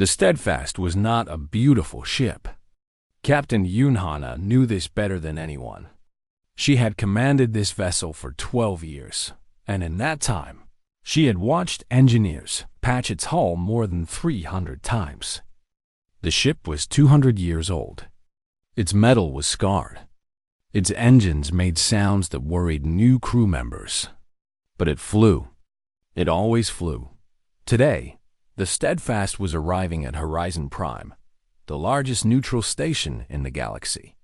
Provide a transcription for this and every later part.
The Steadfast was not a beautiful ship. Captain Yunhana knew this better than anyone. She had commanded this vessel for 12 years, and in that time, she had watched engineers patch its hull more than 300 times. The ship was 200 years old. Its metal was scarred. Its engines made sounds that worried new crew members. But it flew. It always flew. Today, the Steadfast was arriving at HFY, the largest neutral station in the galaxy.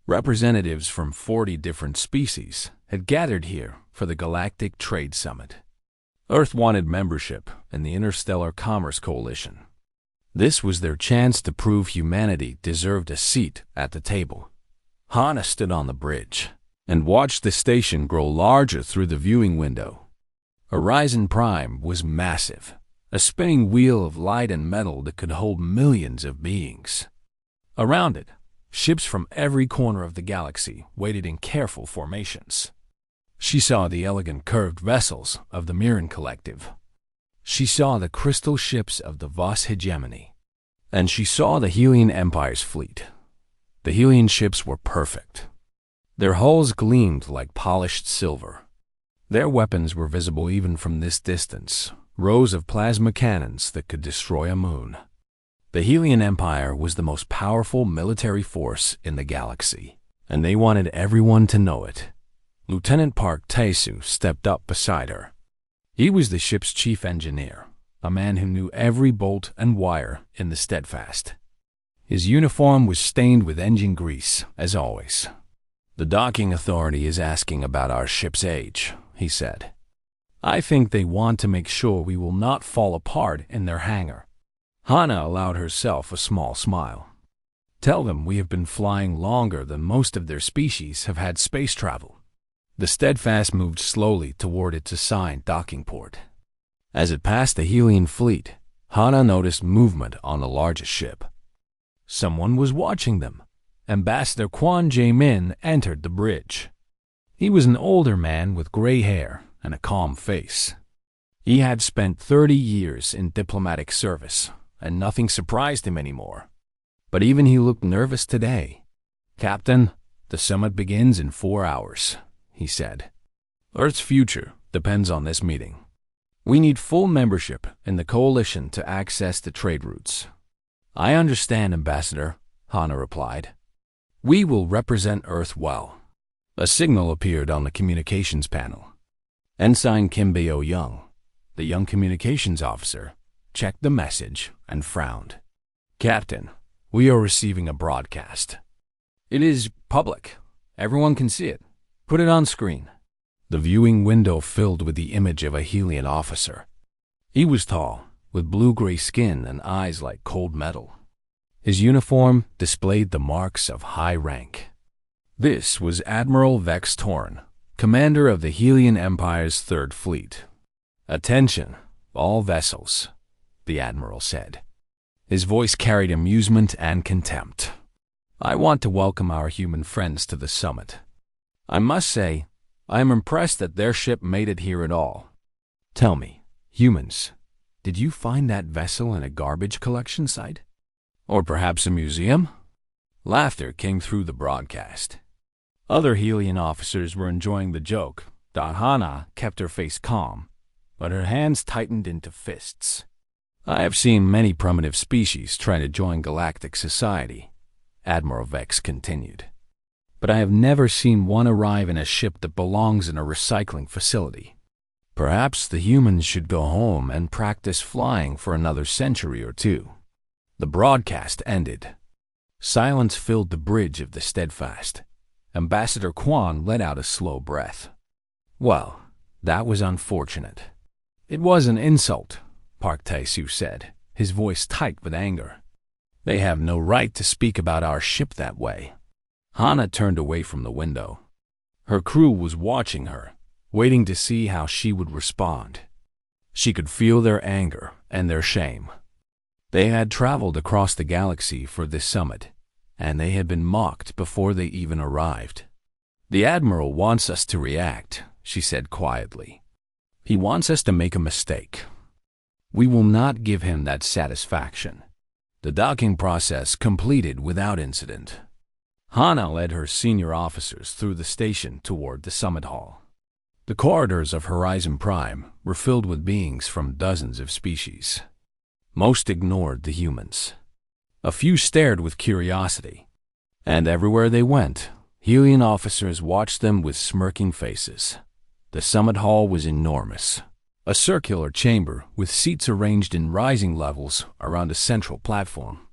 Representatives from 40 different species had gathered here for the Galactic Trade Summit. Earth wanted membership in the Interstellar Commerce Coalition. This was their chance to prove humanity deserved a seat at the table. Hana stood on the bridge and watched the station grow larger through the viewing window. HFY was massive, a spinning wheel of light and metal that could hold millions of beings. Around it, ships from every corner of the galaxy waited in careful formations. She saw the elegant curved vessels of the Mirren Collective. She saw the crystal ships of the Voss Hegemony. And she saw the Helian Empire's fleet. The Helian ships were perfect. Their hulls gleamed like polished silver. Their weapons were visible even from this distance, rows of plasma cannons that could destroy a moon. The Helian Empire was the most powerful military force in the galaxy, and they wanted everyone to know it. Lieutenant Park Taesu stepped up beside her. He was the ship's chief engineer, a man who knew every bolt and wire in the Steadfast. His uniform was stained with engine grease, as always. "The docking authority is asking about our ship's age," he said. "I think they want to make sure we will not fall apart in their hangar." Hana allowed herself a small smile. "Tell them we have been flying longer than most of their species have had space travel." The Steadfast moved slowly toward its assigned docking port. As it passed the Helian fleet, Hana noticed movement on the largest ship. Someone was watching them. Ambassador Quan Jae-min entered the bridge. He was an older man with gray hair and a calm face. He had spent 30 years in diplomatic service, and nothing surprised him anymore. But even he looked nervous today. "Captain, the summit begins in 4 hours. He said. "Earth's future depends on this meeting. We need full membership in the coalition to access the trade routes." "I understand, Ambassador," Hana replied. "We will represent Earth well." A signal appeared on the communications panel. Ensign Kim Bae-young, the young communications officer, checked the message and frowned. "Captain, we are receiving a broadcast. It is public. Everyone can see it. Put it on screen." The viewing window filled with the image of a Helian officer. He was tall, with blue-gray skin and eyes like cold metal. His uniform displayed the marks of high rank. This was Admiral Vex Torn, commander of the Helian Empire's Third Fleet. "Attention, all vessels," the Admiral said. His voice carried amusement and contempt. "I want to welcome our human friends to the summit. I must say, I am impressed that their ship made it here at all. Tell me, humans, did you find that vessel in a garbage collection site? Or perhaps a museum?" Laughter came through the broadcast. Other Helian officers were enjoying the joke. Hana kept her face calm, but her hands tightened into fists. "I have seen many primitive species try to join galactic society," Admiral Vex continued. "But I have never seen one arrive in a ship that belongs in a recycling facility. Perhaps the humans should go home and practice flying for another century or two." The broadcast ended. Silence filled the bridge of the Steadfast. Ambassador Quan let out a slow breath. "Well, that was unfortunate." "It was an insult," Park Tae-soo said, his voice tight with anger. "They have no right to speak about our ship that way." Hana turned away from the window. Her crew was watching her, waiting to see how she would respond. She could feel their anger and their shame. They had traveled across the galaxy for this summit, and they had been mocked before they even arrived. "The Admiral wants us to react," she said quietly. "He wants us to make a mistake. We will not give him that satisfaction." The docking process completed without incident. Hana led her senior officers through the station toward the summit hall. The corridors of Horizon Prime were filled with beings from dozens of species. Most ignored the humans. A few stared with curiosity. And everywhere they went, Helian officers watched them with smirking faces. The summit hall was enormous. A circular chamber with seats arranged in rising levels around a central platform.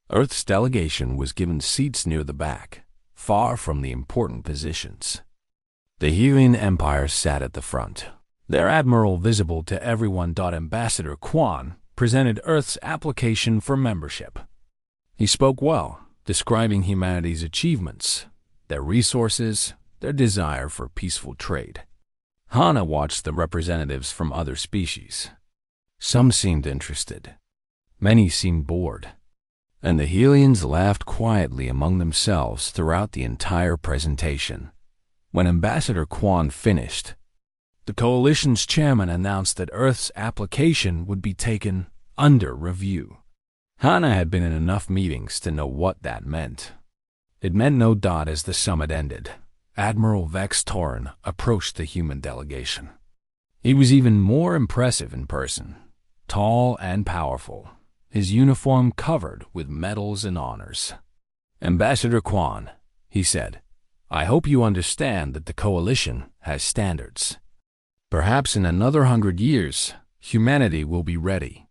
Earth's delegation was given seats near the back, far from the important positions. The Helian Empire sat at the front. Their admiral, visible to everyone. Ambassador Quan presented Earth's application for membership. He spoke well, describing humanity's achievements, their resources, their desire for peaceful trade. Hana watched the representatives from other species. Some seemed interested. Many seemed bored. And the Helians laughed quietly among themselves throughout the entire presentation. When Ambassador Quan finished, the Coalition's chairman announced that Earth's application would be taken under review. Hana had been in enough meetings to know what that meant. It meant no doubt. As the summit ended, Admiral Vex Torin approached the human delegation. He was even more impressive in person, tall and powerful, his uniform covered with medals and honors. "Ambassador Quan," he said, "I hope you understand that the Coalition has standards. Perhaps in another 100 years, humanity will be ready."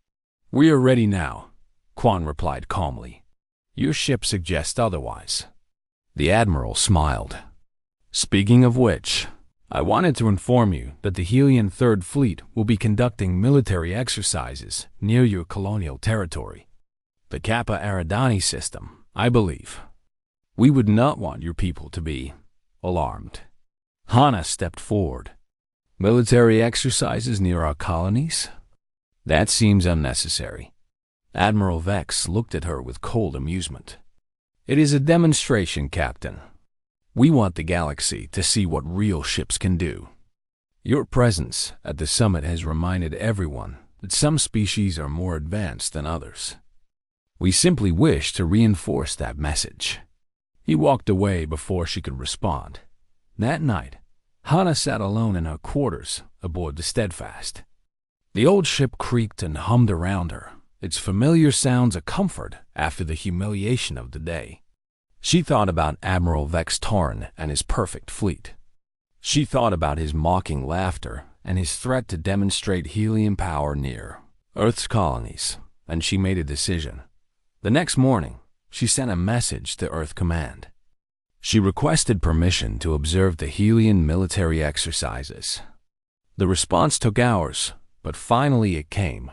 "We are ready now," Quan replied calmly. "Your ship suggests otherwise." The Admiral smiled. "Speaking of which, I wanted to inform you that the Helian Third Fleet will be conducting military exercises near your colonial territory. The Kappa Eridani system, I believe. We would not want your people to be alarmed." Hana stepped forward. "Military exercises near our colonies? That seems unnecessary." Admiral Vex looked at her with cold amusement. "It is a demonstration, Captain. We want the galaxy to see what real ships can do. Your presence at the summit has reminded everyone that some species are more advanced than others. We simply wish to reinforce that message." He walked away before she could respond. That night, Hana sat alone in her quarters aboard the Steadfast. The old ship creaked and hummed around her, its familiar sounds a comfort after the humiliation of the day. She thought about Admiral Vex Torin and his perfect fleet. She thought about his mocking laughter and his threat to demonstrate Helian power near Earth's colonies, and she made a decision. The next morning, she sent a message to Earth Command. She requested permission to observe the Helian military exercises. The response took hours, but finally it came.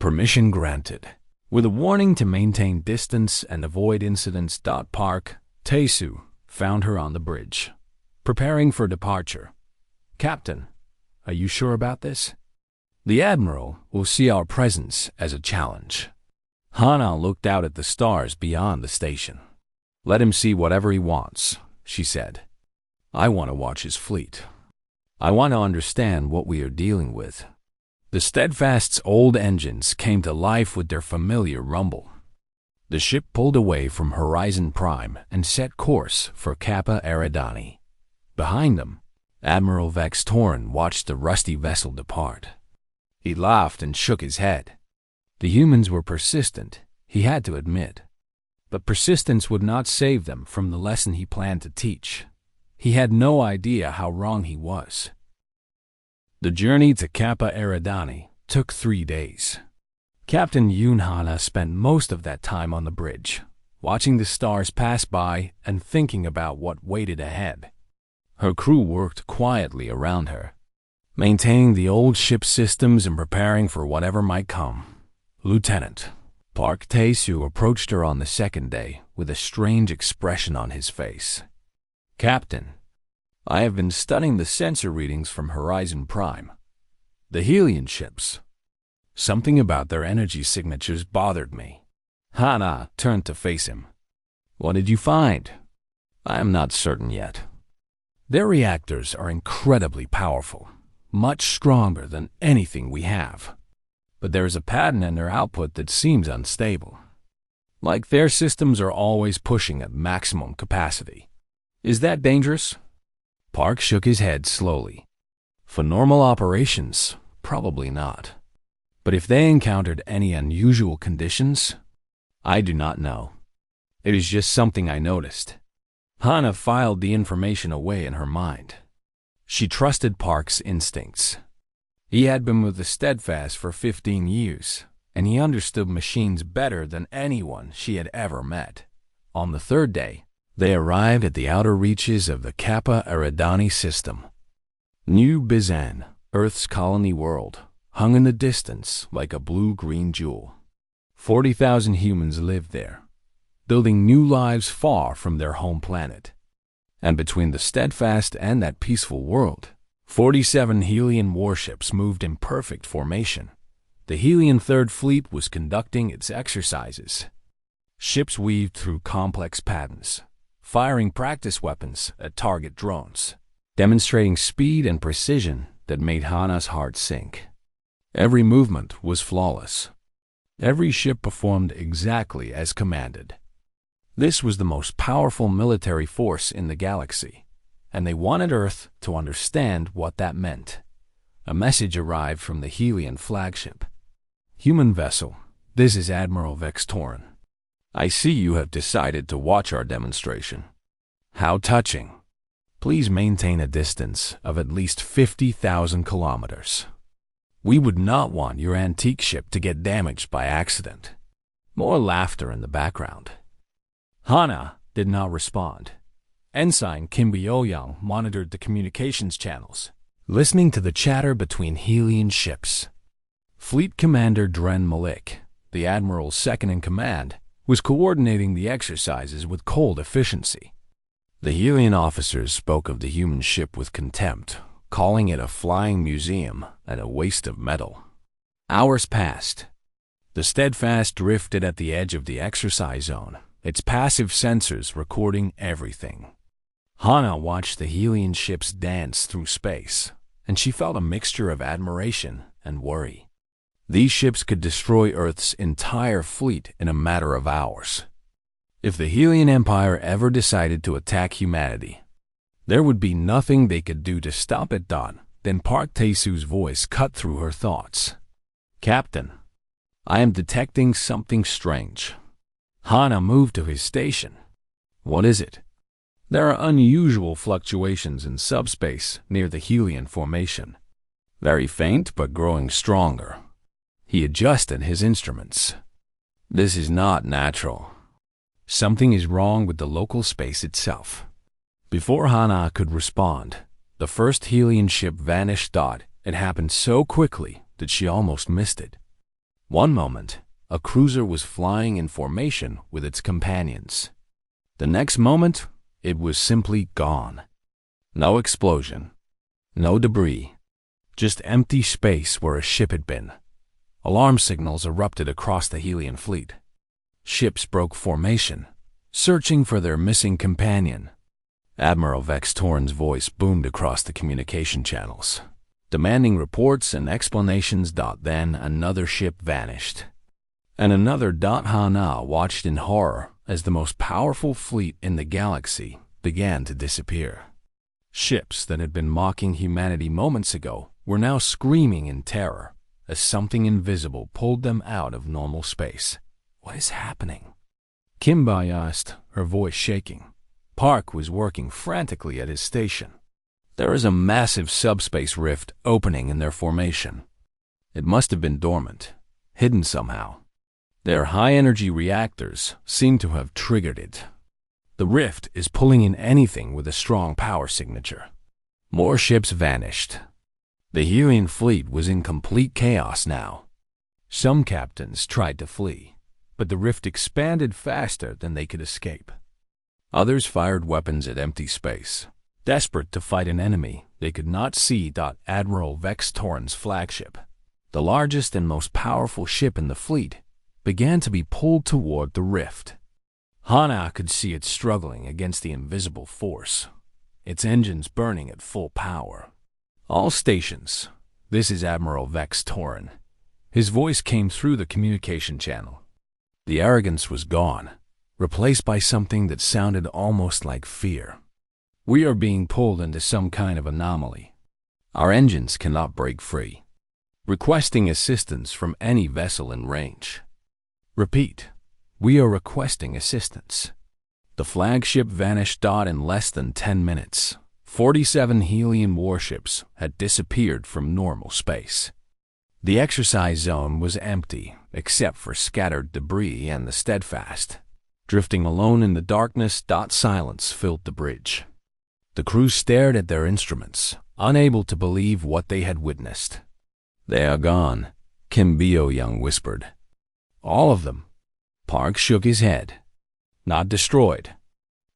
Permission granted. With a warning to maintain distance and avoid incidents. Park Taesu found her on the bridge, preparing for departure. "Captain, are you sure about this? The Admiral will see our presence as a challenge." Hana looked out at the stars beyond the station. "Let him see whatever he wants," she said. "I want to watch his fleet. I want to understand what we are dealing with." The Steadfast's old engines came to life with their familiar rumble. The ship pulled away from Horizon Prime and set course for Kappa Eridani. Behind them, Admiral Vex Torin watched the rusty vessel depart. He laughed and shook his head. The humans were persistent, he had to admit. But persistence would not save them from the lesson he planned to teach. He had no idea how wrong he was. The journey to Kappa Eridani took 3 days. Captain Yunhana spent most of that time on the bridge, watching the stars pass by and thinking about what waited ahead. Her crew worked quietly around her, maintaining the old ship systems and preparing for whatever might come. Lieutenant Park Taesu approached her on the second day with a strange expression on his face. "Captain, I have been studying the sensor readings from Horizon Prime. The Helian ships. Something about their energy signatures bothered me." Hana turned to face him. "What did you find?" "I am not certain yet. Their reactors are incredibly powerful, much stronger than anything we have. But there is a pattern in their output that seems unstable. Like their systems are always pushing at maximum capacity. Is that dangerous? Park shook his head slowly. For normal operations, probably not. But if they encountered any unusual conditions, I do not know. It is just something I noticed. Hana filed the information away in her mind. She trusted Park's instincts. He had been with the Steadfast for 15 years, and he understood machines better than anyone she had ever met. On the third day, they arrived at the outer reaches of the Kappa Eridani system. New Bizan, Earth's colony world, hung in the distance like a blue-green jewel. 40,000 humans lived there, building new lives far from their home planet. And between the Steadfast and that peaceful world, 47 Helian warships moved in perfect formation. The Helian Third Fleet was conducting its exercises. Ships weaved through complex patterns, firing practice weapons at target drones, demonstrating speed and precision that made Hana's heart sink. Every movement was flawless. Every ship performed exactly as commanded. This was the most powerful military force in the galaxy, and they wanted Earth to understand what that meant. A message arrived from the Helian flagship. Human vessel, this is Admiral Vex Torin. I see you have decided to watch our demonstration. How touching. Please maintain a distance of at least 50,000 kilometers. We would not want your antique ship to get damaged by accident. More laughter in the background. Hana did not respond. Ensign Kim Byo-young monitored the communications channels, listening to the chatter between Helian ships. Fleet Commander Dren Malik, the Admiral's second-in-command, was coordinating the exercises with cold efficiency. The Helian officers spoke of the human ship with contempt, calling it a flying museum and a waste of metal. Hours passed. The Steadfast drifted at the edge of the exercise zone, its passive sensors recording everything. Hana watched the Helian ships dance through space, and she felt a mixture of admiration and worry. These ships could destroy Earth's entire fleet in a matter of hours. If the Helian Empire ever decided to attack humanity, there would be nothing they could do to stop it. Then Park Tae-soo's voice cut through her thoughts. Captain, I am detecting something strange. Hana moved to his station. What is it? There are unusual fluctuations in subspace near the Helian formation. Very faint but growing stronger. He adjusted his instruments. This is not natural. Something is wrong with the local space itself. Before Hana could respond, the first Helian ship vanished. It happened so quickly that she almost missed it. One moment, a cruiser was flying in formation with its companions. The next moment, it was simply gone. No explosion, no debris, just empty space where a ship had been. Alarm signals erupted across the Helian fleet. Ships broke formation, searching for their missing companion. Admiral Vex Torin's voice boomed across the communication channels, demanding reports and explanations. Then another ship vanished. And another. Hana watched in horror as the most powerful fleet in the galaxy began to disappear. Ships that had been mocking humanity moments ago were now screaming in terror as something invisible pulled them out of normal space. What is happening? Kim Bai asked, her voice shaking. Park was working frantically at his station. There is a massive subspace rift opening in their formation. It must have been dormant, hidden somehow. Their high-energy reactors seem to have triggered it. The rift is pulling in anything with a strong power signature. More ships vanished. The Helian fleet was in complete chaos now. Some captains tried to flee, but the rift expanded faster than they could escape. Others fired weapons at empty space, desperate to fight an enemy they could not see. Admiral Vex Torin's flagship, the largest and most powerful ship in the fleet, began to be pulled toward the rift. Hana could see it struggling against the invisible force, its engines burning at full power. All stations, this is Admiral Vex Torin. His voice came through the communication channel. The arrogance was gone, replaced by something that sounded almost like fear. We are being pulled into some kind of anomaly. Our engines cannot break free. Requesting assistance from any vessel in range. Repeat, we are requesting assistance. The flagship vanished in less than 10 minutes. 47 Helian warships had disappeared from normal space. The exercise zone was empty, except for scattered debris and the Steadfast. Drifting alone in the darkness, silence filled the bridge. The crew stared at their instruments, unable to believe what they had witnessed. "They are gone," Kim Bio-young whispered. "All of them." Park shook his head. "Not destroyed.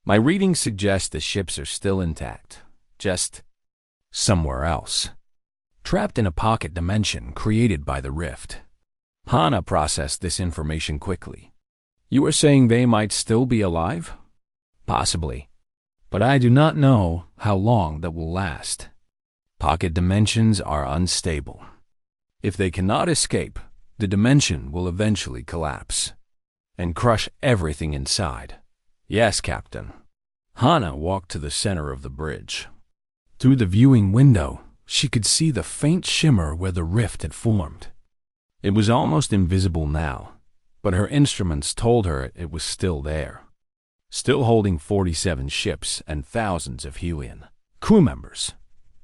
My readings suggest the ships are still intact, just somewhere else. Trapped in a pocket dimension created by the rift." Hana processed this information quickly. "You are saying they might still be alive?" "Possibly. But I do not know how long that will last. Pocket dimensions are unstable. If they cannot escape, the dimension will eventually collapse and crush everything inside." "Yes, Captain." Hana walked to the center of the bridge. Through the viewing window, she could see the faint shimmer where the rift had formed. It was almost invisible now, but her instruments told her it was still there, still holding 47 ships and thousands of Helian crew members.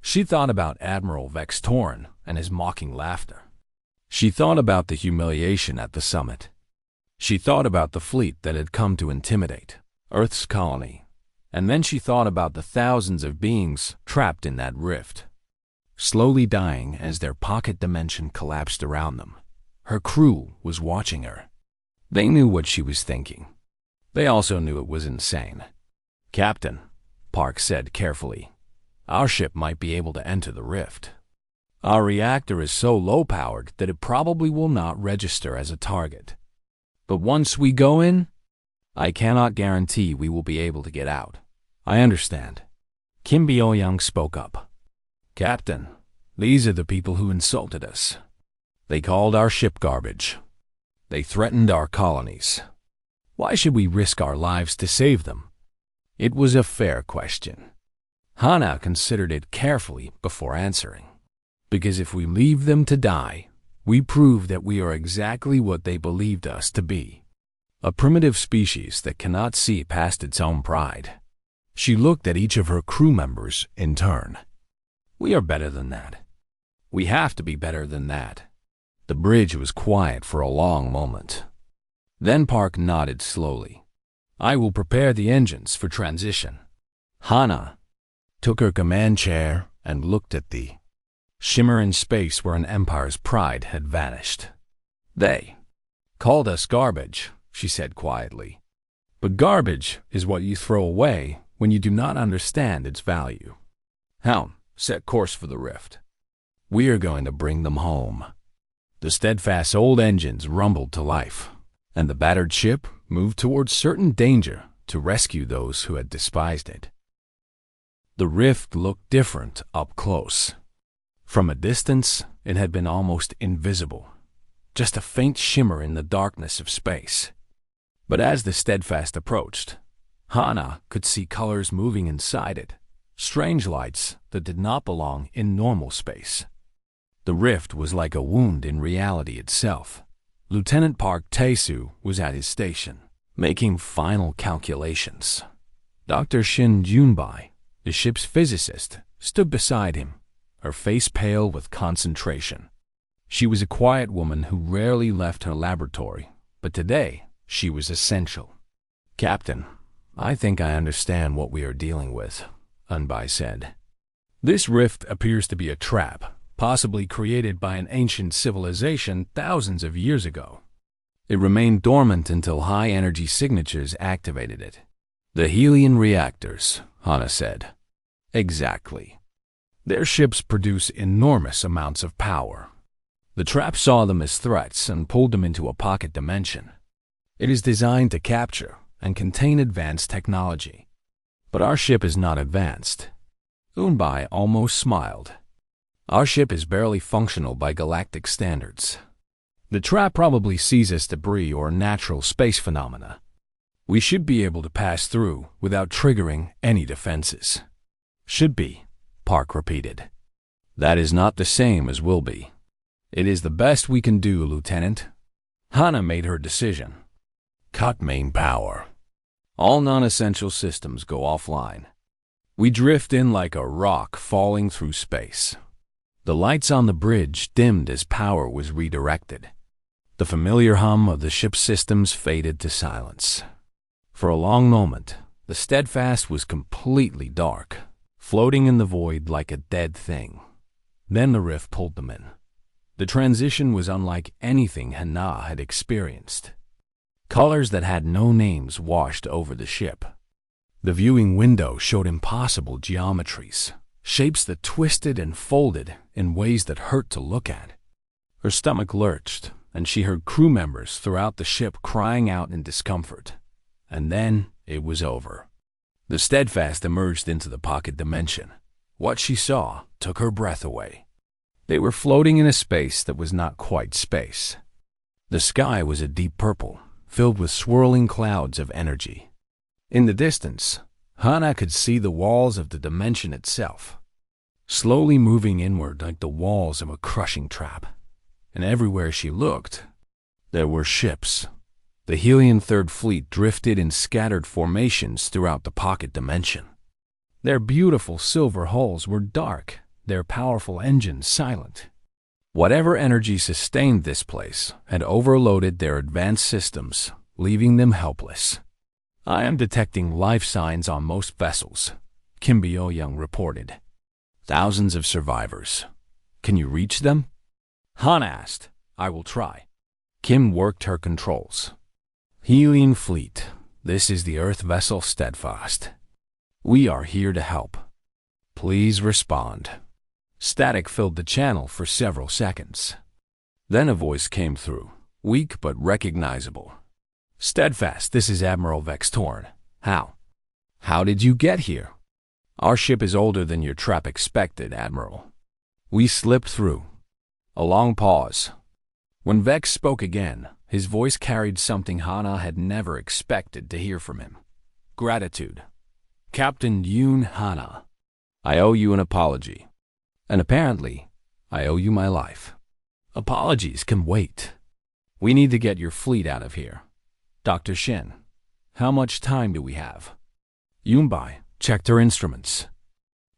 She thought about Admiral Vex Torin and his mocking laughter. She thought about the humiliation at the summit. She thought about the fleet that had come to intimidate Earth's colony. And then she thought about the thousands of beings trapped in that rift, slowly dying as their pocket dimension collapsed around them. Her crew was watching her. They knew what she was thinking. They also knew it was insane. "Captain," Park said carefully, "our ship might be able to enter the rift. Our reactor is so low-powered that it probably will not register as a target. But once we go in, I cannot guarantee we will be able to get out." "I understand." Kim Bio-young spoke up. "Captain, these are the people who insulted us. They called our ship garbage. They threatened our colonies. Why should we risk our lives to save them?" It was a fair question. Hana considered it carefully before answering. "Because if we leave them to die, we prove that we are exactly what they believed us to be. A primitive species that cannot see past its own pride." She looked at each of her crew members in turn. "We are better than that. We have to be better than that." The bridge was quiet for a long moment. Then Park nodded slowly. "I will prepare the engines for transition." Hana took her command chair and looked at the shimmer in space where an empire's pride had vanished. "They called us garbage," she said quietly. "But garbage is what you throw away when you do not understand its value. Helm, set course for the rift. We are going to bring them home." The steadfast old engines rumbled to life, and the battered ship moved towards certain danger to rescue those who had despised it. The rift looked different up close. From a distance, it had been almost invisible, just a faint shimmer in the darkness of space. But as the Steadfast approached, Hana could see colors moving inside it, strange lights that did not belong in normal space. The rift was like a wound in reality itself. Lieutenant Park Tae-soo was at his station, making final calculations. Dr. Shin Junbai, the ship's physicist, stood beside him, her face pale with concentration. She was a quiet woman who rarely left her laboratory, but today she was essential. "Captain, I think I understand what we are dealing with," Unbai said. "This rift appears to be a trap, possibly created by an ancient civilization thousands of years ago. It remained dormant until high-energy signatures activated it." "The Helian reactors," Hana said. "Exactly. Their ships produce enormous amounts of power. The trap saw them as threats and pulled them into a pocket dimension. It is designed to capture and contain advanced technology. But our ship is not advanced." Unbai almost smiled. "Our ship is barely functional by galactic standards. The trap probably seizes debris or natural space phenomena. We should be able to pass through without triggering any defenses. Should be, Park repeated. That is not the same as will be. It is the best we can do, Lieutenant. Hana made her decision. Cut main power. All non-essential systems go offline. We drift in like a rock falling through space. The lights on the bridge dimmed as power was redirected. The familiar hum of the ship's systems faded to silence. For a long moment, the Steadfast was completely dark, floating in the void like a dead thing. Then the rift pulled them in. The transition was unlike anything Hana had experienced. Colors that had no names washed over the ship. The viewing window showed impossible geometries, shapes that twisted and folded in ways that hurt to look at. Her stomach lurched, and she heard crew members throughout the ship crying out in discomfort. And then it was over. The Steadfast emerged into the pocket dimension. What she saw took her breath away. They were floating in a space that was not quite space. The sky was a deep purple, filled with swirling clouds of energy. In the distance, Hana could see the walls of the dimension itself, slowly moving inward like the walls of a crushing trap. And everywhere she looked, there were ships. The Helian Third Fleet drifted in scattered formations throughout the pocket dimension. Their beautiful silver hulls were dark, their powerful engines silent. Whatever energy sustained this place had overloaded their advanced systems, leaving them helpless. I am detecting life signs on most vessels, Kim Byo-young reported. Thousands of survivors. Can you reach them? Han asked. I will try. Kim worked her controls. Helian Fleet, this is the Earth vessel Steadfast. We are here to help. Please respond. Static filled the channel for several seconds. Then a voice came through, weak but recognizable. Steadfast, this is Admiral Vex Torn. How did you get here? Our ship is older than your trap expected, Admiral. We slipped through. A long pause. When Vex spoke again, his voice carried something Hana had never expected to hear from him. Gratitude. Captain Yoon Hana, I owe you an apology. And apparently, I owe you my life. Apologies can wait. We need to get your fleet out of here. Dr. Shin, how much time do we have? Yunbai checked her instruments.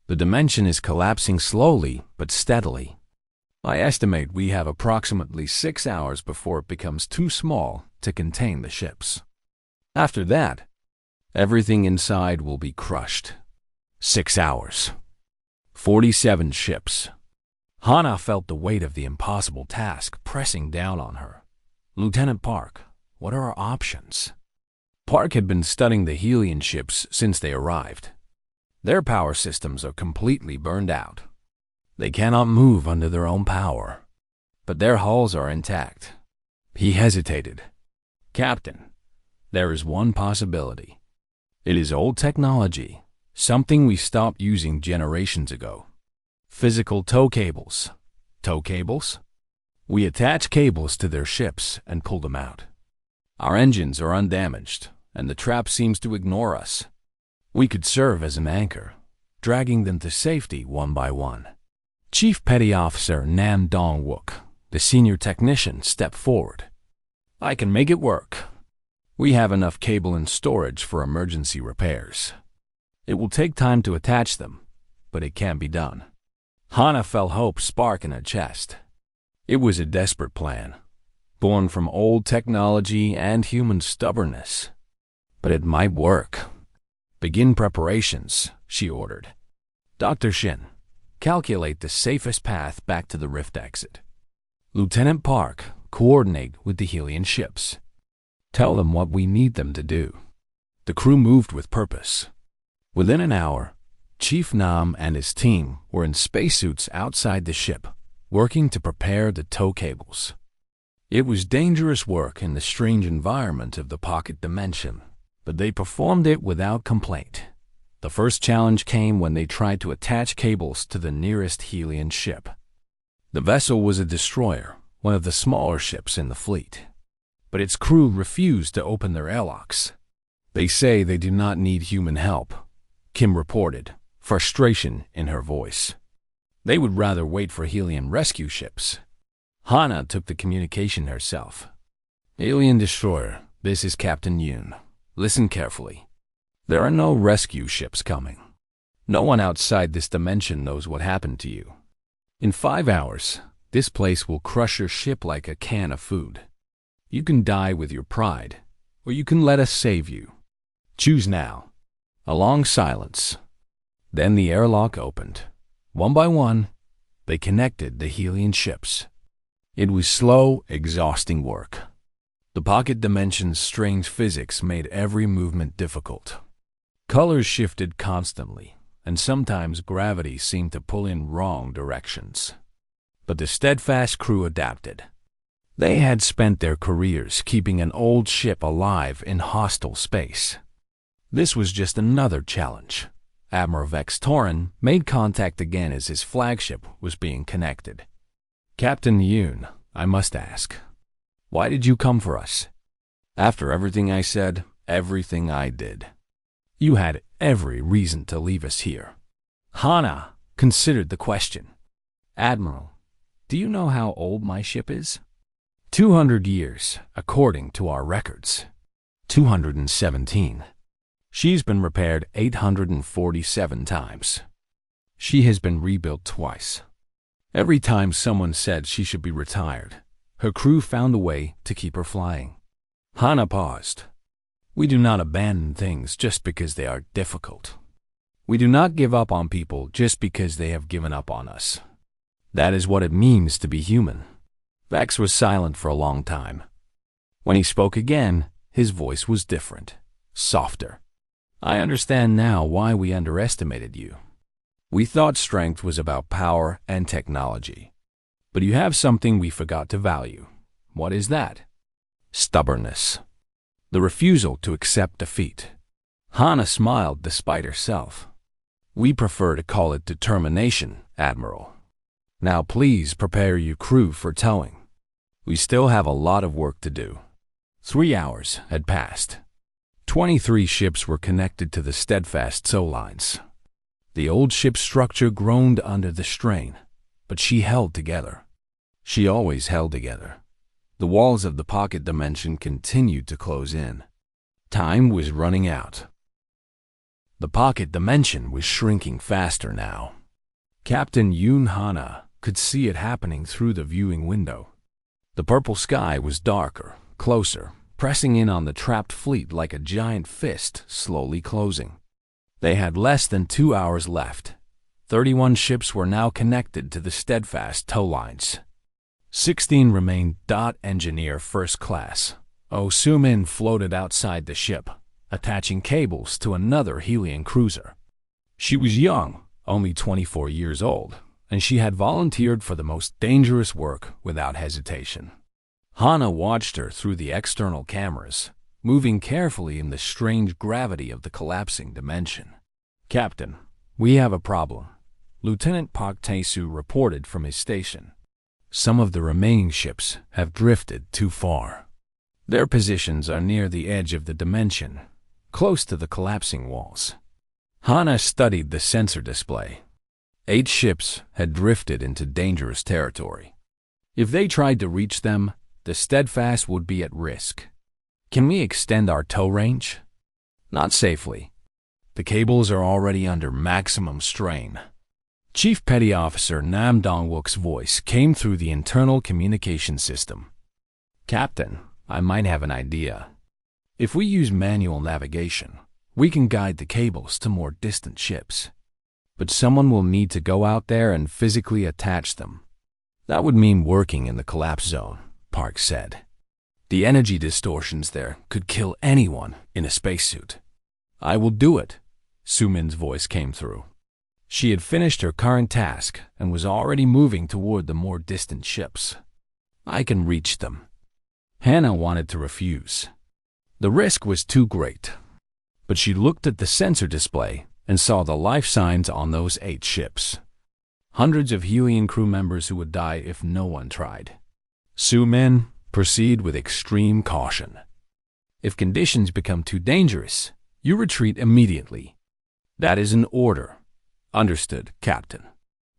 The dimension is collapsing slowly but steadily. I estimate we have approximately 6 hours before it becomes too small to contain the ships. After that, everything inside will be crushed. 6 hours. 47 ships. Hana felt the weight of the impossible task pressing down on her. Lieutenant Park, what are our options? Park had been studying the Helian ships since they arrived. Their power systems are completely burned out. They cannot move under their own power, but their hulls are intact. He hesitated. Captain, there is one possibility. It is old technology, something we stopped using generations ago. Physical tow cables. Tow cables? We attach cables to their ships and pull them out. Our engines are undamaged, and the trap seems to ignore us. We could serve as an anchor, dragging them to safety one by one. Chief Petty Officer Nam Dong-wook, the senior technician, stepped forward. I can make it work. We have enough cable and storage for emergency repairs. It will take time to attach them, but it can be done. Hana felt hope spark in her chest. It was a desperate plan, born from old technology and human stubbornness. But it might work. Begin preparations, she ordered. Dr. Shin, calculate the safest path back to the rift exit. Lieutenant Park, coordinate with the Helian ships. Tell them what we need them to do. The crew moved with purpose. Within an hour, Chief Nam and his team were in spacesuits outside the ship, working to prepare the tow cables. It was dangerous work in the strange environment of the pocket dimension, but they performed it without complaint. The first challenge came when they tried to attach cables to the nearest Helian ship. The vessel was a destroyer, one of the smaller ships in the fleet. But its crew refused to open their airlocks. They say they do not need human help, Kim reported, frustration in her voice. They would rather wait for Helian rescue ships. Hana took the communication herself. Alien Destroyer, this is Captain Yoon. Listen carefully. There are no rescue ships coming. No one outside this dimension knows what happened to you. In 5 hours, this place will crush your ship like a can of food. You can die with your pride, or you can let us save you. Choose now. A long silence. Then the airlock opened. One by one, they connected the Helian ships. It was slow, exhausting work. The pocket dimension's strange physics made every movement difficult. Colors shifted constantly, and sometimes gravity seemed to pull in wrong directions. But the steadfast crew adapted. They had spent their careers keeping an old ship alive in hostile space. This was just another challenge. Admiral Vex Torin made contact again as his flagship was being connected. Captain Yoon, I must ask, why did you come for us? After everything I said, everything I did. You had every reason to leave us here. Hana considered the question. Admiral, do you know how old my ship is? 200 years, according to our records. 217. She's been repaired 847 times. She has been rebuilt twice. Every time someone said she should be retired, her crew found a way to keep her flying. Hana paused. We do not abandon things just because they are difficult. We do not give up on people just because they have given up on us. That is what it means to be human. Vex was silent for a long time. When he spoke again, his voice was different, softer. I understand now why we underestimated you. We thought strength was about power and technology. But you have something we forgot to value. What is that? Stubbornness. The refusal to accept defeat. Hana smiled despite herself. We prefer to call it determination, Admiral. Now please prepare your crew for towing. We still have a lot of work to do. 3 hours had passed. 23 ships were connected to the steadfast tow lines. The old ship's structure groaned under the strain, but she held together. She always held together. The walls of the pocket dimension continued to close in. Time was running out. The pocket dimension was shrinking faster now. Captain Yoon Hana could see it happening through the viewing window. The purple sky was darker, closer, pressing in on the trapped fleet like a giant fist slowly closing. They had less than 2 hours left. 31 ships were now connected to the steadfast tow lines. 16 remained. Engineer First Class Oh Soo-min floated outside the ship, attaching cables to another Helian cruiser. She was young, only 24 years old, and she had volunteered for the most dangerous work without hesitation. Hana watched her through the external cameras, moving carefully in the strange gravity of the collapsing dimension. Captain, we have a problem. Lieutenant Park Tae-soo reported from his station. Some of the remaining ships have drifted too far. Their positions are near the edge of the dimension, close to the collapsing walls. Hana studied the sensor display. 8 ships had drifted into dangerous territory. If they tried to reach them, the steadfast would be at risk. Can we extend our tow range? Not safely. The cables are already under maximum strain. Chief Petty Officer Nam Dong-wook's voice came through the internal communication system. Captain, I might have an idea. If we use manual navigation, we can guide the cables to more distant ships. But someone will need to go out there and physically attach them. That would mean working in the collapse zone, Park said. The energy distortions there could kill anyone in a spacesuit. I will do it, Soo-min's voice came through. She had finished her current task and was already moving toward the more distant ships. I can reach them. Hana wanted to refuse. The risk was too great. But she looked at the sensor display and saw the life signs on those 8 ships. Hundreds of Helian crew members who would die if no one tried. Su-min, proceed with extreme caution. If conditions become too dangerous, you retreat immediately. That is an order. Understood, Captain.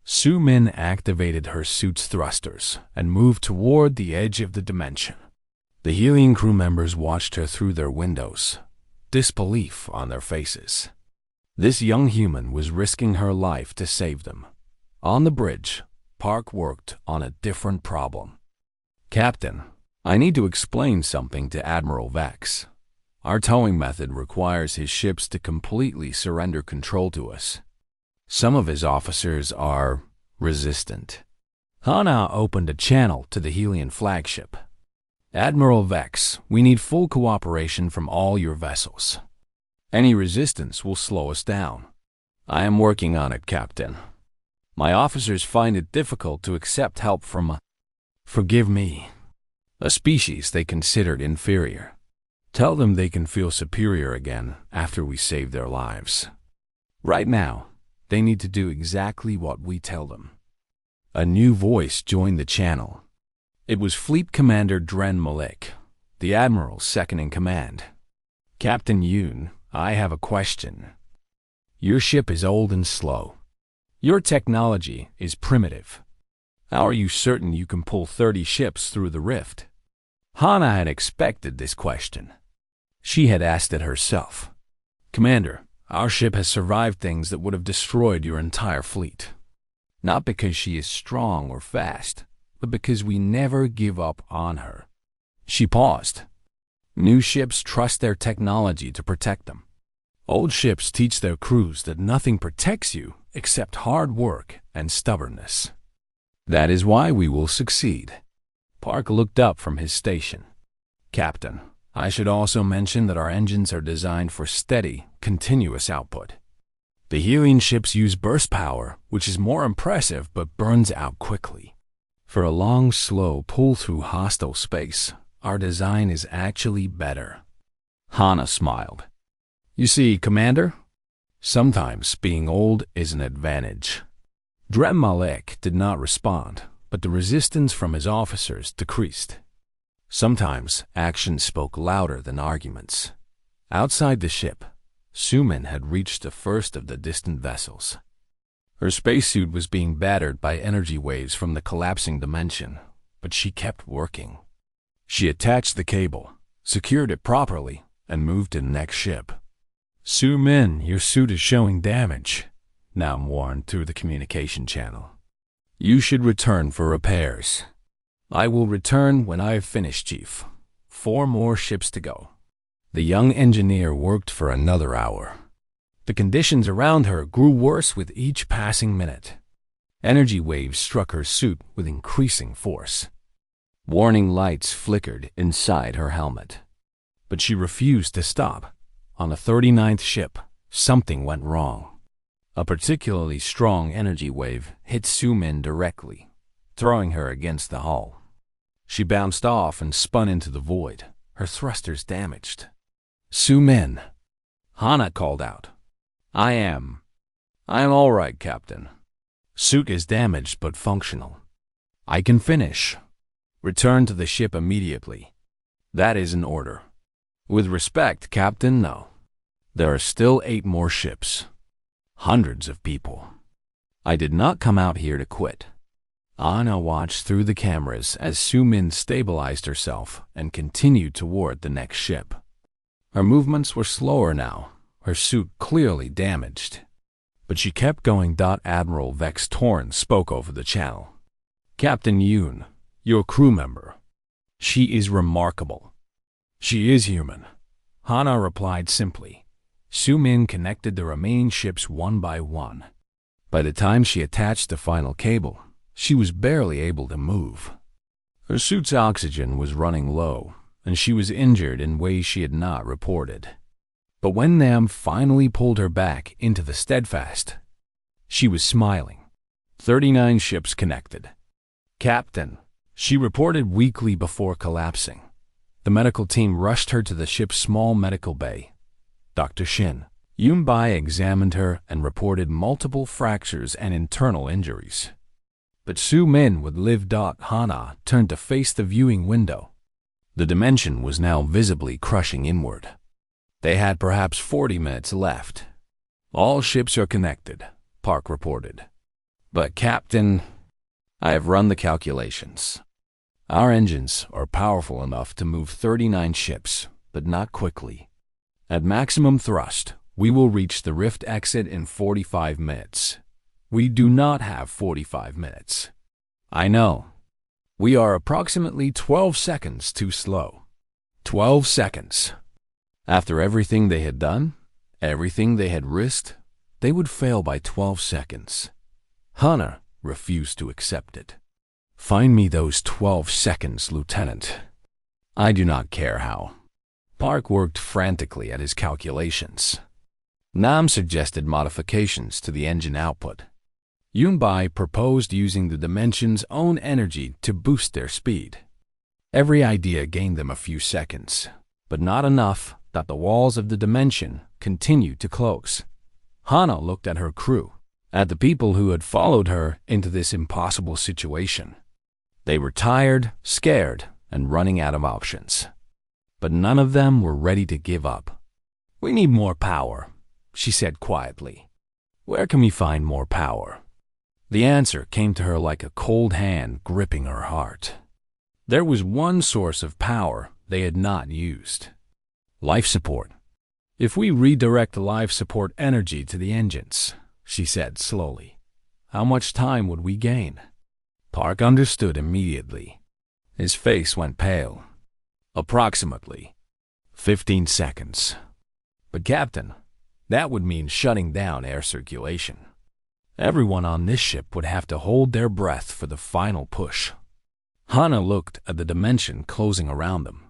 Su-min activated her suit's thrusters and moved toward the edge of the dimension. The helium crew members watched her through their windows, disbelief on their faces. This young human was risking her life to save them. On the bridge, Park worked on a different problem. Captain, I need to explain something to Admiral Vex. Our towing method requires his ships to completely surrender control to us. Some of his officers are resistant. Hana opened a channel to the Helian flagship. Admiral Vex, we need full cooperation from all your vessels. Any resistance will slow us down. I am working on it, Captain. My officers find it difficult to accept help from forgive me, a species they considered inferior. Tell them they can feel superior again after we save their lives. Right now, they need to do exactly what we tell them. A new voice joined the channel. It was Fleet Commander Dren Malik, the Admiral's second-in-command. Captain Yoon, I have a question. Your ship is old and slow. Your technology is primitive. How are you certain you can pull 30 ships through the rift? Hana had expected this question. She had asked it herself. Commander, our ship has survived things that would have destroyed your entire fleet. Not because she is strong or fast, but because we never give up on her. She paused. New ships trust their technology to protect them. Old ships teach their crews that nothing protects you except hard work and stubbornness. That is why we will succeed. Park looked up from his station. Captain, I should also mention that our engines are designed for steady, continuous output. The Helian ships use burst power, which is more impressive but burns out quickly. For a long, slow pull through hostile space, our design is actually better. Hana smiled. You see, Commander, sometimes being old is an advantage. Dren Malik did not respond, but the resistance from his officers decreased. Sometimes action spoke louder than arguments. Outside the ship, Su-min had reached the first of the distant vessels. Her spacesuit was being battered by energy waves from the collapsing dimension, but she kept working. She attached the cable, secured it properly, and moved to the next ship. Su-min, your suit is showing damage, now warned through the communication channel. You should return for repairs. I will return when I have finished, Chief. 4 more ships to go. The young engineer worked for another hour. The conditions around her grew worse with each passing minute. Energy waves struck her suit with increasing force. Warning lights flickered inside her helmet. But she refused to stop. On the 39th ship, something went wrong. A particularly strong energy wave hit Su-min directly, throwing her against the hull. She bounced off and spun into the void, her thrusters damaged. Su-min, Hana called out. I am all right, Captain. Suit is damaged but functional. I can finish. Return to the ship immediately. That is an order. With respect, Captain, no. There are still 8 more ships. Hundreds of people. I did not come out here to quit. Anna watched through the cameras as Su-min stabilized herself and continued toward the next ship. Her movements were slower now, her suit clearly damaged. But she kept going. Admiral Vex Torn spoke over the channel. Captain Yoon, your crew member. She is remarkable. She is human. Hana replied simply. Su-min connected the remaining ships one by one. By the time she attached the final cable, she was barely able to move. Her suit's oxygen was running low, and she was injured in ways she had not reported. But when Nam finally pulled her back into the Steadfast, she was smiling. 39 ships connected. Captain, she reported weakly before collapsing. The medical team rushed her to the ship's small medical bay. Dr. Shin Yunbai examined her and reported multiple fractures and internal injuries. But Su Min with Liv. Hana turned to face the viewing window. The dimension was now visibly crushing inward. They had perhaps 40 minutes left. All ships are connected, Park reported. But Captain, I have run the calculations. Our engines are powerful enough to move 39 ships, but not quickly. At maximum thrust, we will reach the rift exit in 45 minutes. We do not have 45 minutes. I know. We are approximately 12 seconds too slow. 12 seconds. After everything they had done, everything they had risked, they would fail by 12 seconds. Hana refused to accept it. Find me those 12 seconds, Lieutenant. I do not care how. Park worked frantically at his calculations. Nam suggested modifications to the engine output. Yunbai proposed using the dimension's own energy to boost their speed. Every idea gained them a few seconds, but not enough that the walls of the dimension continued to close. Hana looked at her crew, at the people who had followed her into this impossible situation. They were tired, scared, and running out of options. But none of them were ready to give up. We need more power, she said quietly. Where can we find more power? The answer came to her like a cold hand gripping her heart. There was one source of power they had not used. Life support. If we redirect life support energy to the engines, she said slowly, how much time would we gain? Park understood immediately. His face went pale. Approximately 15 seconds. But Captain, that would mean shutting down air circulation. Everyone on this ship would have to hold their breath for the final push. Hana looked at the dimension closing around them.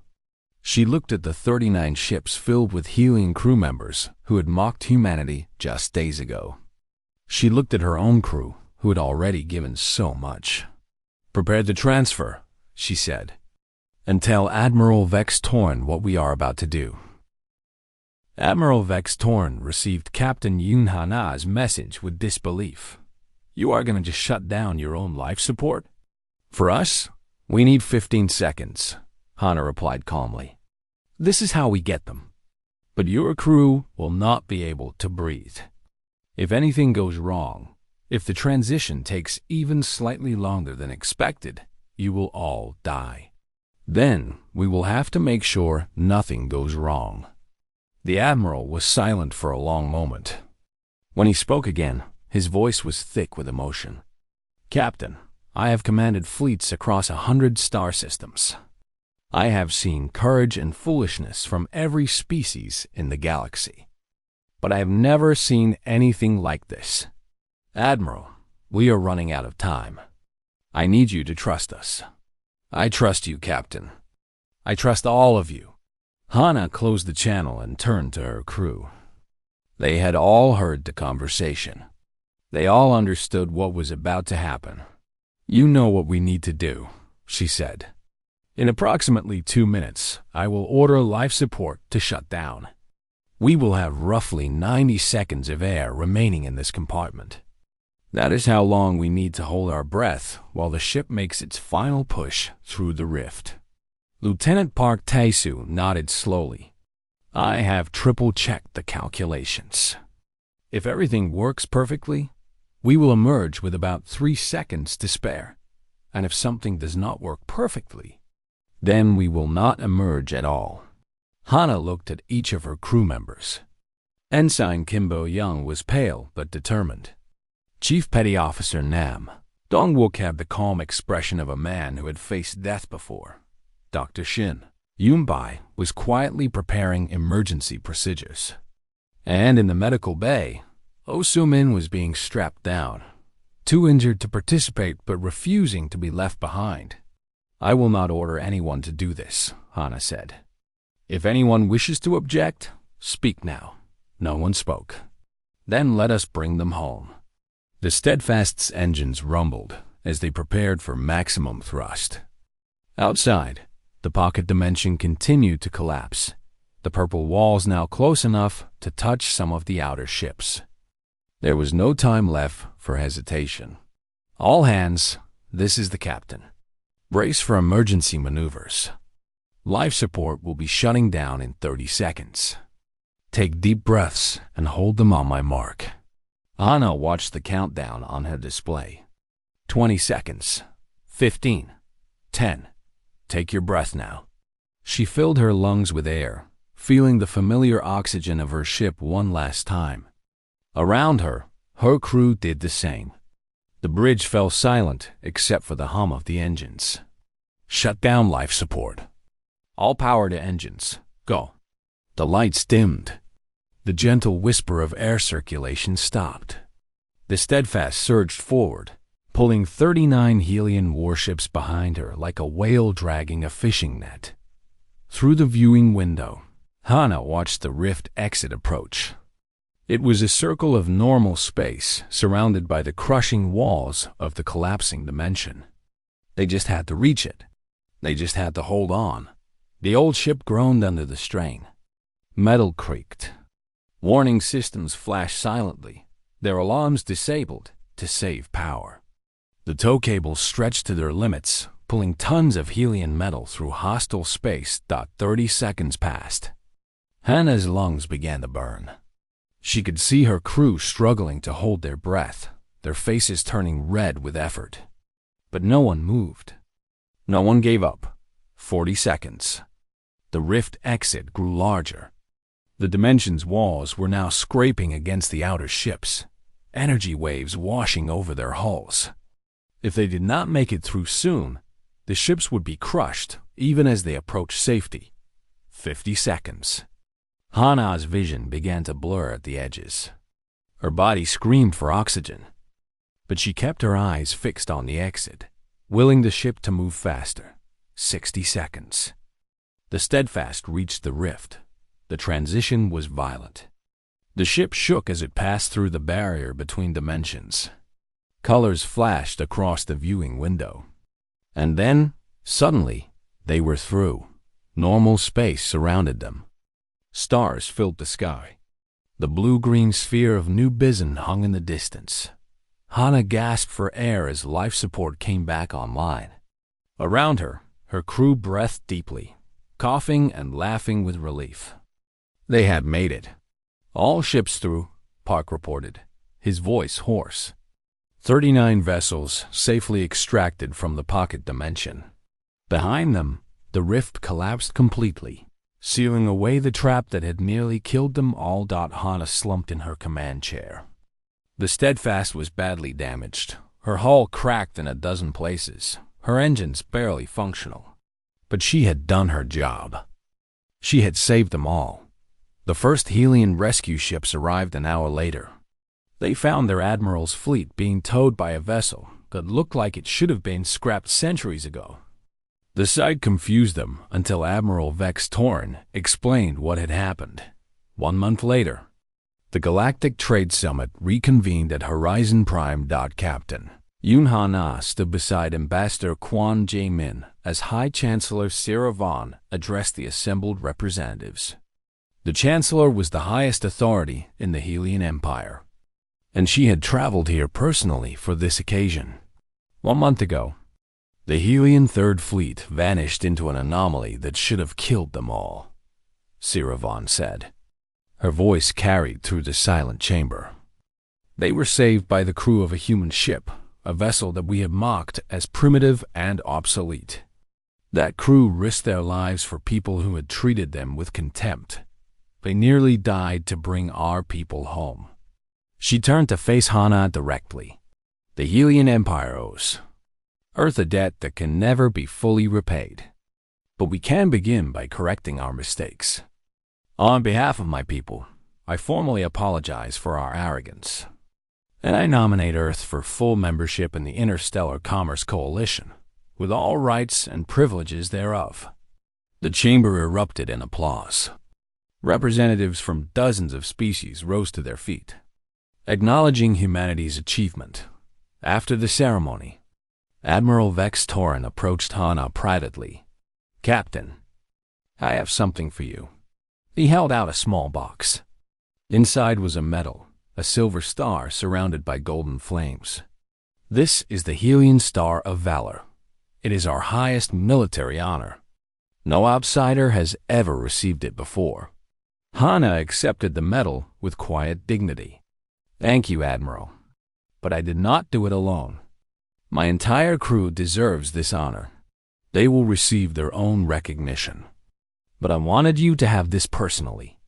She looked at the 39 ships filled with healing crew members who had mocked humanity just days ago. She looked at her own crew, who had already given so much. Prepare to transfer, she said, and tell Admiral Vex Torn what we are about to do. Admiral Vex Torn received Captain Yun Hana's message with disbelief. You are going to just shut down your own life support? For us, we need 15 seconds, Hana replied calmly. This is how we get them. But your crew will not be able to breathe. If anything goes wrong, if the transition takes even slightly longer than expected, you will all die. Then we will have to make sure nothing goes wrong. The Admiral was silent for a long moment. When he spoke again, his voice was thick with emotion. Captain, I have commanded fleets across 100 star systems. I have seen courage and foolishness from every species in the galaxy. But I have never seen anything like this. Admiral, we are running out of time. I need you to trust us. I trust you, Captain. I trust all of you. Hana closed the channel and turned to her crew. They had all heard the conversation. They all understood what was about to happen. You know what we need to do, she said. In approximately 2 minutes, I will order life support to shut down. We will have roughly 90 seconds of air remaining in this compartment. That is how long we need to hold our breath while the ship makes its final push through the rift. Lieutenant Park Tae-soo nodded slowly. I have triple-checked the calculations. If everything works perfectly, we will emerge with about 3 seconds to spare. And if something does not work perfectly, then we will not emerge at all. Hana looked at each of her crew members. Ensign Kim Bo-young was pale but determined. Chief Petty Officer Nam Dong-wook had the calm expression of a man who had faced death before. Dr. Shin Yunbai was quietly preparing emergency procedures. And in the medical bay, Oh Soo-min was being strapped down, too injured to participate but refusing to be left behind. I will not order anyone to do this, Hana said. If anyone wishes to object, speak now. No one spoke. Then let us bring them home. The Steadfast's engines rumbled as they prepared for maximum thrust. Outside, the pocket dimension continued to collapse, the purple walls now close enough to touch some of the outer ships. There was no time left for hesitation. All hands, This is the captain. Brace for emergency maneuvers. Life support will be shutting down in 30 seconds. Take deep breaths and hold them on my mark. Hana watched the countdown on her display. 20 seconds. 15. 10. Take your breath now. She filled her lungs with air, feeling the familiar oxygen of her ship one last time. Around her, her crew did the same. The bridge fell silent except for the hum of the engines. Shut down life support. All power to engines. Go. The lights dimmed. The gentle whisper of air circulation stopped. The Steadfast surged forward, pulling 39 Helian warships behind her like a whale dragging a fishing net. Through the viewing window, Hana watched the rift exit approach. It was a circle of normal space surrounded by the crushing walls of the collapsing dimension. They just had to reach it. They just had to hold on. The old ship groaned under the strain. Metal creaked. Warning systems flashed silently, their alarms disabled to save power. The tow cables stretched to their limits, pulling tons of Helian metal through hostile space. 30 seconds passed. Hana's lungs began to burn. She could see her crew struggling to hold their breath, their faces turning red with effort. But no one moved. No one gave up. 40 seconds. The rift exit grew larger. The dimension's walls were now scraping against the outer ships, energy waves washing over their hulls. If they did not make it through soon, the ships would be crushed even as they approached safety. 50 seconds. Hana's vision began to blur at the edges. Her body screamed for oxygen, but she kept her eyes fixed on the exit, willing the ship to move faster. 60 seconds. The Steadfast reached the rift. The transition was violent. The ship shook as it passed through the barrier between dimensions. Colors flashed across the viewing window. And then, suddenly, they were through. Normal space surrounded them. Stars filled the sky. The blue-green sphere of New Bizon hung in the distance. Hana gasped for air as life support came back online. Around her, her crew breathed deeply, coughing and laughing with relief. They had made it. All ships through, Park reported, his voice hoarse. 39 vessels safely extracted from the pocket dimension. Behind them, the rift collapsed completely, sealing away the trap that had nearly killed them all. Hana slumped in her command chair. The Steadfast was badly damaged. Her hull cracked in a dozen places, her engines barely functional. But she had done her job. She had saved them all. The first Helian rescue ships arrived an hour later. They found their admiral's fleet being towed by a vessel that looked like it should have been scrapped centuries ago. The sight confused them until Admiral Vex Torin explained what had happened. 1 month later, the Galactic Trade Summit reconvened at Horizon Prime. Captain Yunhana stood beside Ambassador Quan Jae-min as High Chancellor Sarah Vaughn addressed the assembled representatives. The Chancellor was the highest authority in the Helian Empire, and she had traveled here personally for this occasion. 1 month ago, the Helian Third Fleet vanished into an anomaly that should have killed them all, Sarah Vaughn said. Her voice carried through the silent chamber. They were saved by the crew of a human ship, a vessel that we had mocked as primitive and obsolete. That crew risked their lives for people who had treated them with contempt. They nearly died to bring our people home. She turned to face Hana directly. The Helian Empire owes Earth a debt that can never be fully repaid. But we can begin by correcting our mistakes. On behalf of my people, I formally apologize for our arrogance. And I nominate Earth for full membership in the Interstellar Commerce Coalition, with all rights and privileges thereof. The chamber erupted in applause. Representatives from dozens of species rose to their feet, acknowledging humanity's achievement. After the ceremony, Admiral Vex Torin approached Hana privately. "Captain, I have something for you." He held out a small box. Inside was a medal, a silver star surrounded by golden flames. This is the Helion Star of Valor. It is our highest military honor. No outsider has ever received it before. Hana accepted the medal with quiet dignity. Thank you, Admiral. But I did not do it alone. My entire crew deserves this honor. They will receive their own recognition. But I wanted you to have this personally.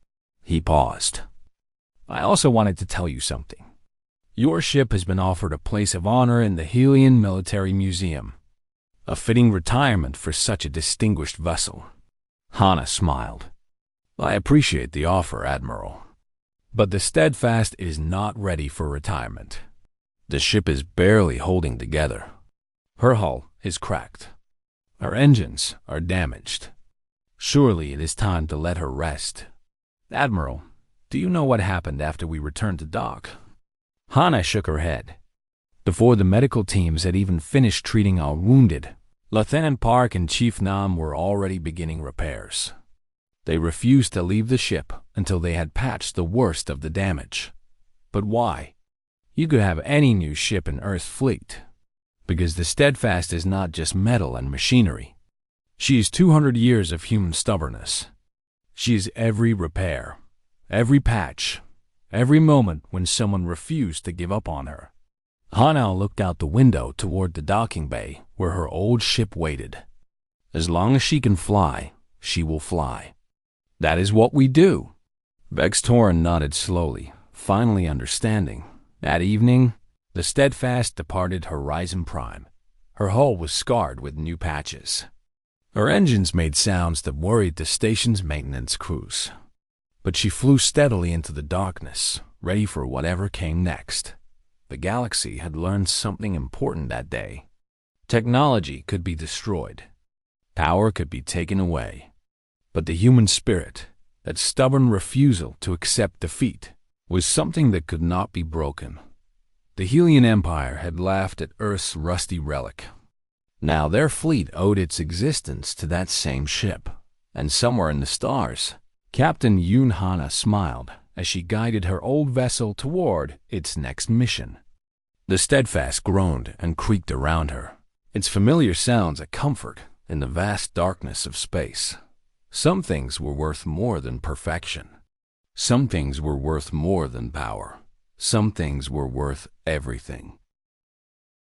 He paused. I also wanted to tell you something. Your ship has been offered a place of honor in the Helion Military Museum. A fitting retirement for such a distinguished vessel. Hana smiled. I appreciate the offer, Admiral. But the Steadfast is not ready for retirement. The ship is barely holding together. Her hull is cracked. Her engines are damaged. Surely it is time to let her rest. Admiral, do you know what happened after we returned to dock? Hana shook her head. Before the medical teams had even finished treating our wounded, Lieutenant Park and Chief Nam were already beginning repairs. They refused to leave the ship until they had patched the worst of the damage. But why? You could have any new ship in Earth's fleet. Because the Steadfast is not just metal and machinery. She is 200 years of human stubbornness. She is every repair, every patch, every moment when someone refused to give up on her. Hana looked out the window toward the docking bay where her old ship waited. As long as she can fly, she will fly. That is what we do. Vextorin nodded slowly, finally understanding. That evening, the Steadfast departed Horizon Prime. Her hull was scarred with new patches. Her engines made sounds that worried the station's maintenance crews. But she flew steadily into the darkness, ready for whatever came next. The galaxy had learned something important that day. Technology could be destroyed. Power could be taken away. But the human spirit, that stubborn refusal to accept defeat, was something that could not be broken. The Helion Empire had laughed at Earth's rusty relic. Now their fleet owed its existence to that same ship. And somewhere in the stars, Captain Yoon Hana smiled as she guided her old vessel toward its next mission. The Steadfast groaned and creaked around her, its familiar sounds a comfort in the vast darkness of space. Some things were worth more than perfection. Some things were worth more than power. Some things were worth everything.